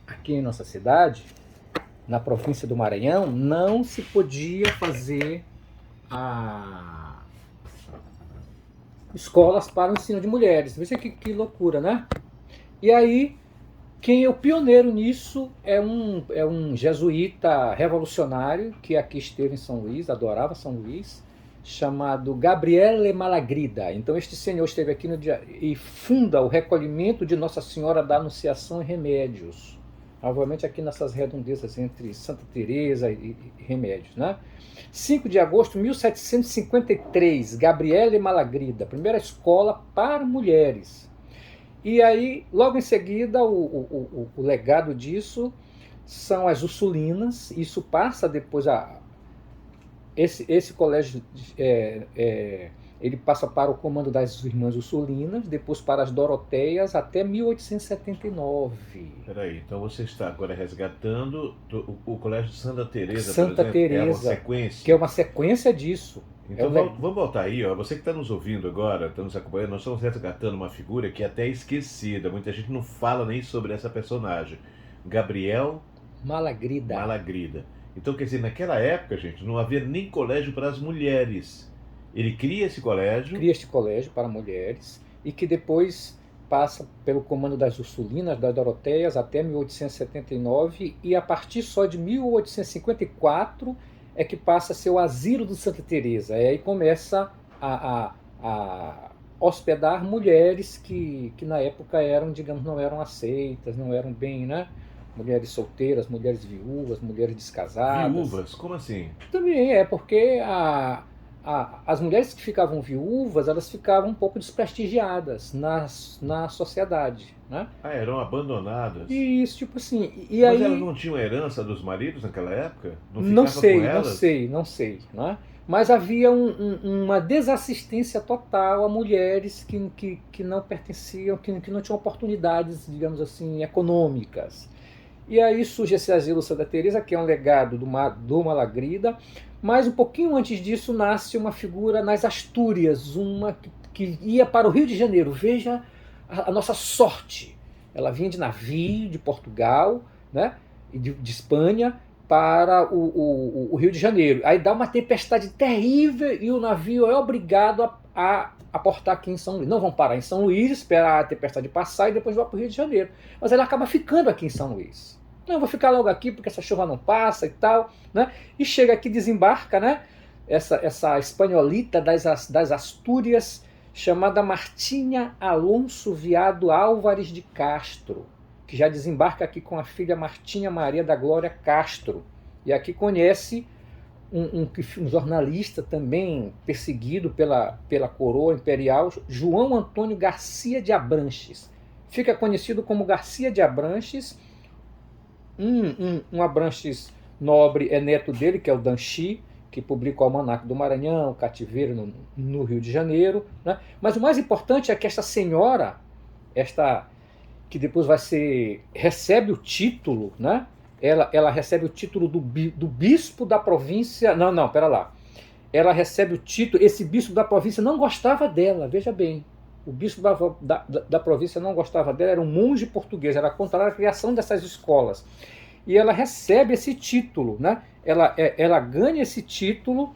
aqui em nossa cidade, na província do Maranhão, não se podia fazer a escolas para o ensino de mulheres. Veja que loucura, né? E aí, quem é o pioneiro nisso é um jesuíta revolucionário que aqui esteve em São Luís, adorava São Luís, chamado Gabriele Malagrida. Então este senhor esteve aqui no dia e funda o recolhimento de Nossa Senhora da Anunciação e Remédios. Provavelmente aqui nessas redondezas entre Santa Teresa e Remédios, né? 5 de agosto de 1753, Gabriele Malagrida, primeira escola para mulheres. E aí, logo em seguida, o legado disso são as Ursulinas. Isso passa depois esse colégio ele passa para o comando das Irmãs Ursulinas, depois para as Doroteias até 1879. Peraí, então você está agora resgatando o Colégio Santa Teresa, por Santa exemplo, é uma Teresa, que é sequência. uma sequência disso. É Então um vamos voltar aí, ó. Você que está nos ouvindo agora, está nos acompanhando, nós estamos resgatando uma figura que é até esquecida. Muita gente não fala nem sobre essa personagem. Gabriel Malagrida. Malagrida. Então, quer dizer, naquela época, gente, não havia nem colégio para as mulheres. Ele cria esse colégio. Cria este colégio para mulheres e que depois passa pelo comando das Ursulinas, das Doroteias, até 1879 e a partir só de 1854 é que passa a ser o asilo de Santa Teresa. E aí começa a hospedar mulheres que na época eram, digamos, não eram aceitas, não eram bem, né? Mulheres solteiras, mulheres viúvas, mulheres descasadas. Viúvas, como assim? Também é porque as mulheres que ficavam viúvas, elas ficavam um pouco desprestigiadas na sociedade, né? Ah, eram abandonadas. E isso, tipo assim, e Mas elas aí, não tinham herança dos maridos naquela época? Não não ficava com sei, não elas? sei, não sei, né? Mas havia uma desassistência total a mulheres que não pertenciam, que não tinham oportunidades, digamos assim, econômicas. E aí surge esse asilo Santa Teresa, que é um legado do Malagrida, mas um pouquinho antes disso nasce uma figura nas Astúrias, uma que ia para o Rio de Janeiro. Veja a nossa sorte. Ela vinha de navio de Portugal, né, e de Espanha para o Rio de Janeiro. Aí dá uma tempestade terrível e o navio é obrigado a aportar aqui em São Luís. Não vão parar em São Luís, esperar a tempestade passar e depois vão para o Rio de Janeiro. Mas ela acaba ficando aqui em São Luís. Não, eu vou ficar logo aqui porque essa chuva não passa e tal, né? E chega aqui, desembarca, né? Essa espanholita das Astúrias, chamada Martinha Alonso Viado Álvares de Castro, que já desembarca aqui com a filha Martinha Maria da Glória Castro. E aqui conhece um jornalista também perseguido pela coroa imperial, João Antônio Garcia de Abranches. Fica conhecido como Garcia de Abranches. Um Abranches nobre é neto dele, que é o Danchi, que publica o Almanaque do Maranhão, Cativeiro no Rio de Janeiro. Né? Mas o mais importante é que esta senhora, esta que depois recebe o título, né? Ela recebe o título do bispo da província. Não, pera lá. Ela recebe o título. Esse bispo da província não gostava dela, veja bem. O bispo da província não gostava dela, era um monge português, era contrário à criação dessas escolas. E ela recebe esse título, né? Ela ganha esse título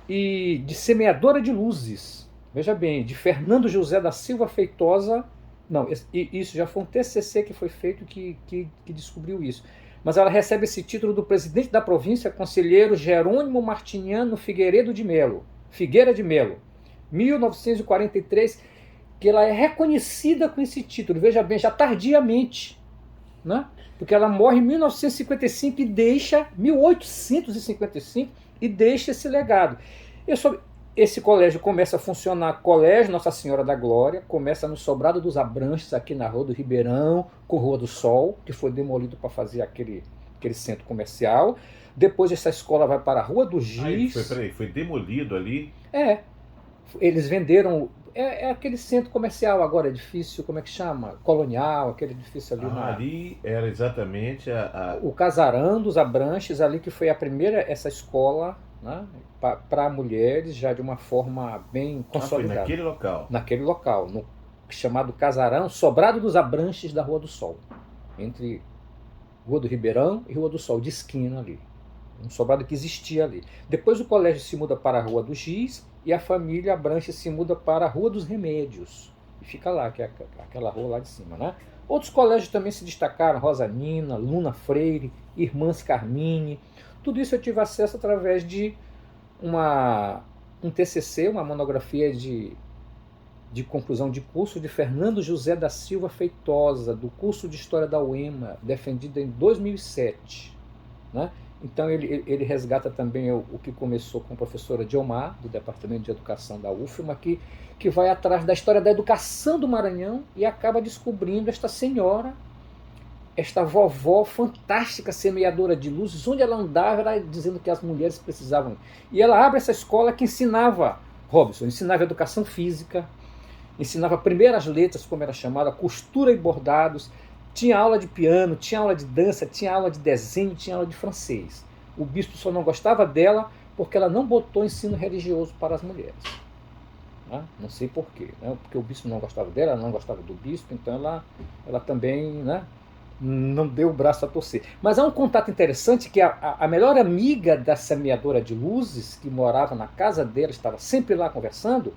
e de semeadora de luzes. Veja bem, de Fernando José da Silva Feitosa. Não, isso já foi um TCC que foi feito que descobriu isso. Mas ela recebe esse título do presidente da província, conselheiro Jerônimo Martiniano Figueiredo de Melo, Figueira de Melo, 1943, que ela é reconhecida com esse título, veja bem, já tardiamente, né? Porque ela morre em 1955 e deixa 1855 e deixa esse legado. Esse colégio começa a funcionar, Colégio Nossa Senhora da Glória, começa no Sobrado dos Abranches, aqui na Rua do Ribeirão, com Rua do Sol, que foi demolido para fazer aquele centro comercial. Depois essa escola vai para a Rua do Aí, Giz. foi demolido ali. É, eles venderam. É aquele centro comercial agora, edifício, como é que chama? Colonial, aquele edifício ali Ah, na. ali era exatamente O Casarão dos Abranches, ali que foi a primeira, essa escola, né, para mulheres, já de uma forma bem Ah, foi consolidada. naquele local. Naquele local, chamado Casarão, Sobrado dos Abranches da Rua do Sol. Entre Rua do Ribeirão e Rua do Sol, de esquina ali. Um sobrado que existia ali. Depois o colégio se muda para a Rua do Giz e a família Abranches se muda para a Rua dos Remédios. E fica lá, que é aquela rua lá de cima, né? Outros colégios também se destacaram, Rosa Nina, Luna Freire, Irmãs Carmine. Tudo isso eu tive acesso através de um TCC, uma monografia de conclusão de curso de Fernando José da Silva Feitosa, do curso de História da UEMA, defendido em 2007. Né? Então ele resgata também o que começou com a professora Diomar, do Departamento de Educação da UFMA, que vai atrás da história da educação do Maranhão e acaba descobrindo esta senhora, esta vovó fantástica, semeadora de luzes, onde ela andava, ela dizendo que as mulheres precisavam. E ela abre essa escola que ensinava, Robson, ensinava educação física, ensinava primeiras letras, como era chamada, costura e bordados, tinha aula de piano, tinha aula de dança, tinha aula de desenho, tinha aula de francês. O bispo só não gostava dela porque ela não botou ensino religioso para as mulheres. Né? Não sei porquê, né? Porque o bispo não gostava dela, ela não gostava do bispo, então ela também, né, não deu o braço a torcer. Mas há um contato interessante que a melhor amiga da semeadora de luzes, que morava na casa dela, estava sempre lá conversando,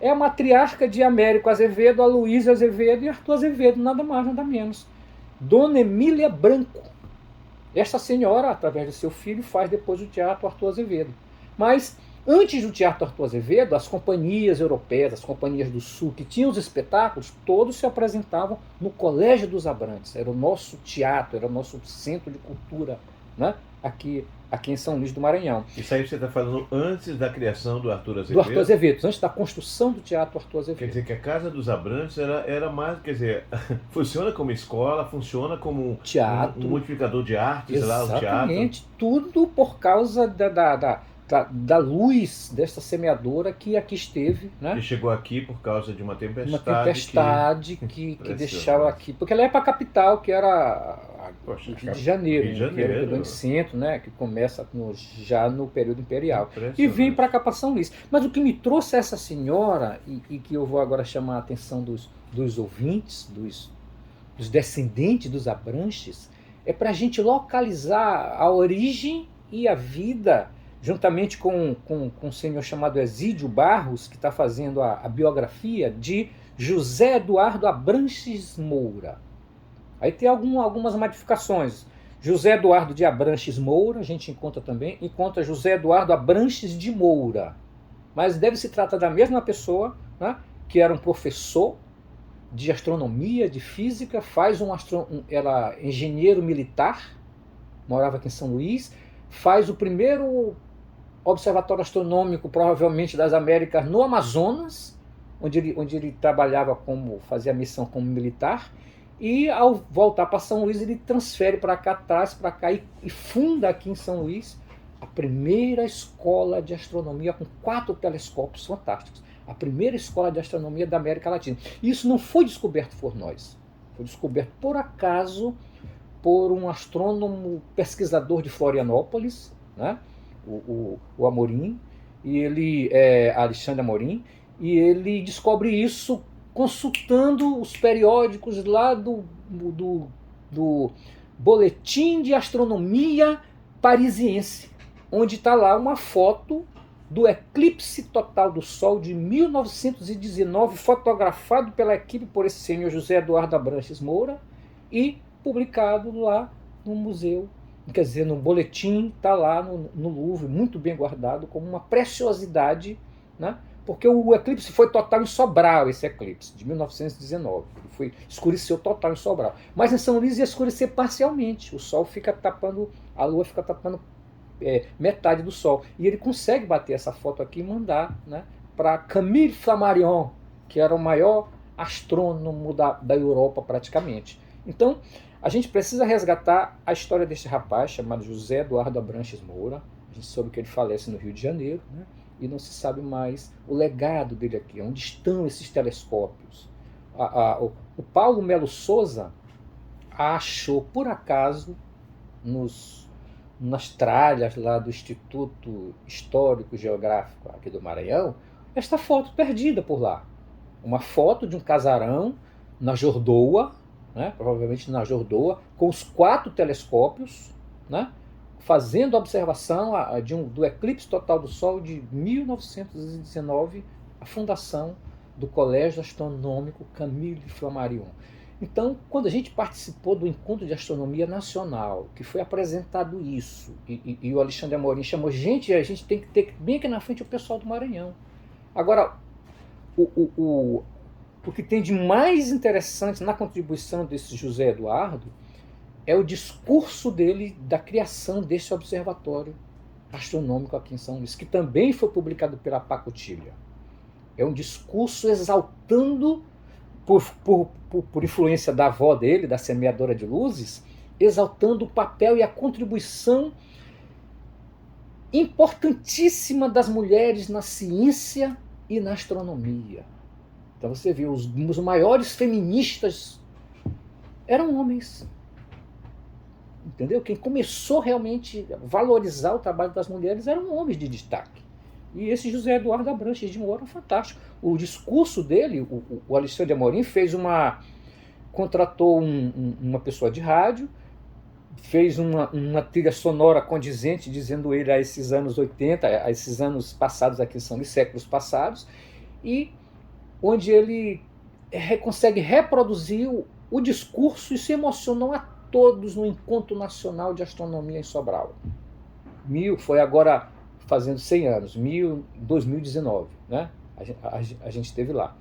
é a matriarca de Américo Azevedo, Aloysio Azevedo e Arthur Azevedo, nada mais, nada menos. Dona Emília Branco. Esta senhora, através de seu filho, faz depois o Teatro Arthur Azevedo. Mas, antes do Teatro Arthur Azevedo, as companhias europeias, as companhias do Sul, que tinham os espetáculos, todos se apresentavam no Colégio dos Abrantes. Era o nosso teatro, era o nosso centro de cultura, né? aqui em São Luís do Maranhão. Isso aí você está falando antes da criação do Arthur Azevedo? Do Arthur Azevedo, antes da construção do Teatro Arthur Azevedo. Quer dizer que a Casa dos Abrantes era mais, quer dizer, funciona como escola, funciona como teatro, um multiplicador de artes. Exatamente, lá, o teatro. Exatamente, tudo por causa da luz dessa semeadora que aqui esteve, né? E chegou aqui por causa de uma tempestade. Uma tempestade que deixava aqui, porque ela é para a capital, que era Rio de Janeiro, que era o grande centro, né? Que começa já no período imperial. E vim para cá para São Luís. Mas o que me trouxe essa senhora, e que eu vou agora chamar a atenção dos ouvintes, dos descendentes dos Abranches, é para a gente localizar a origem e a vida, juntamente com um senhor chamado Exídio Barros, que está fazendo a biografia de José Eduardo Abranches Moura. Aí tem algumas modificações. José Eduardo de Abranches Moura, a gente encontra José Eduardo Abranches de Moura. Mas deve se tratar da mesma pessoa, né, que era um professor de astronomia, de física, era engenheiro militar, morava aqui em São Luís, faz o primeiro observatório astronômico, provavelmente das Américas, no Amazonas, onde ele trabalhava fazia a missão como militar, e ao voltar para São Luís, ele transfere para cá, traz para cá e funda aqui em São Luís a primeira escola de astronomia com 4 telescópios fantásticos. A primeira escola de astronomia da América Latina. Isso não foi descoberto por nós. Foi descoberto por acaso por um astrônomo pesquisador de Florianópolis, né? o Amorim, e ele Alexandre Amorim, e ele descobre isso consultando os periódicos lá do Boletim de Astronomia Parisiense, onde está lá uma foto do eclipse total do Sol de 1919, fotografado pela equipe por esse senhor José Eduardo Abranches Moura e publicado lá no museu, quer dizer, no boletim, está lá no Louvre, muito bem guardado, como uma preciosidade, né? Porque o eclipse foi total em Sobral, esse eclipse, de 1919. Ele escureceu total em Sobral. Mas em São Luís ia escurecer parcialmente. O Sol fica tapando, a Lua fica tapando metade do Sol. E ele consegue bater essa foto aqui e mandar, né, para Camille Flammarion, que era o maior astrônomo da Europa praticamente. Então, a gente precisa resgatar a história deste rapaz chamado José Eduardo Abranches Moura. A gente soube que ele falece no Rio de Janeiro, né? E não se sabe mais o legado dele aqui, onde estão esses telescópios. O Paulo Melo Souza achou, por acaso, nas tralhas lá do Instituto Histórico Geográfico aqui do Maranhão, esta foto perdida por lá. Uma foto de um casarão na Jordoa, né, provavelmente na Jordoa, com os 4 telescópios, né, fazendo observação do eclipse total do Sol de 1919, a fundação do Colégio Astronômico Camille Flammarion. Então, quando a gente participou do Encontro de Astronomia Nacional, que foi apresentado isso, e o Alexandre Amorim chamou, gente, a gente tem que ter bem aqui na frente o pessoal do Maranhão. Agora, o que tem de mais interessante na contribuição desse José Eduardo é o discurso dele da criação desse observatório astronômico aqui em São Luís, que também foi publicado pela Pacotilha. É um discurso exaltando, por influência da avó dele, da semeadora de luzes, exaltando o papel e a contribuição importantíssima das mulheres na ciência e na astronomia. Então você vê, os maiores feministas eram homens. Entendeu? Quem começou realmente a valorizar o trabalho das mulheres eram homens de destaque. E esse José Eduardo Abranches de Moura é fantástico. O discurso dele, o Alexandre Amorim contratou uma pessoa de rádio, fez uma trilha sonora condizente, dizendo ele a esses anos 80, a esses anos passados aqui são os séculos passados, e onde ele consegue reproduzir o discurso e se emocionou a todos no Encontro Nacional de Astronomia em Sobral. Foi agora fazendo 100 anos, 2019, né? A gente esteve lá.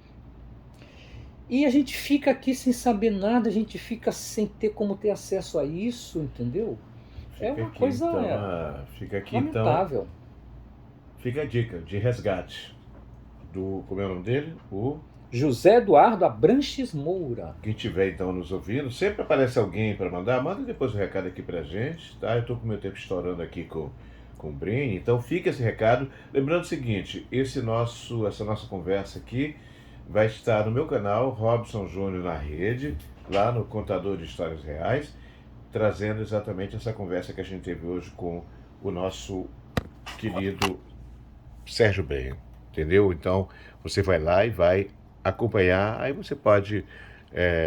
E a gente fica aqui sem saber nada, a gente fica sem ter como ter acesso a isso, entendeu? É uma coisa lamentável. Fica a dica de resgate como é o nome dele? José Eduardo Abranches Moura. Quem estiver então nos ouvindo, sempre aparece alguém para mandar, manda depois o recado aqui pra gente, tá? Eu estou com o meu tempo estourando aqui com o Brini, então fica esse recado. Lembrando o seguinte, essa nossa conversa aqui vai estar no meu canal, Robson Júnior na Rede, lá no Contador de Histórias Reais, trazendo exatamente essa conversa que a gente teve hoje com o nosso querido Sérgio Brenha, entendeu? Então você vai lá e vai acompanhar, aí você pode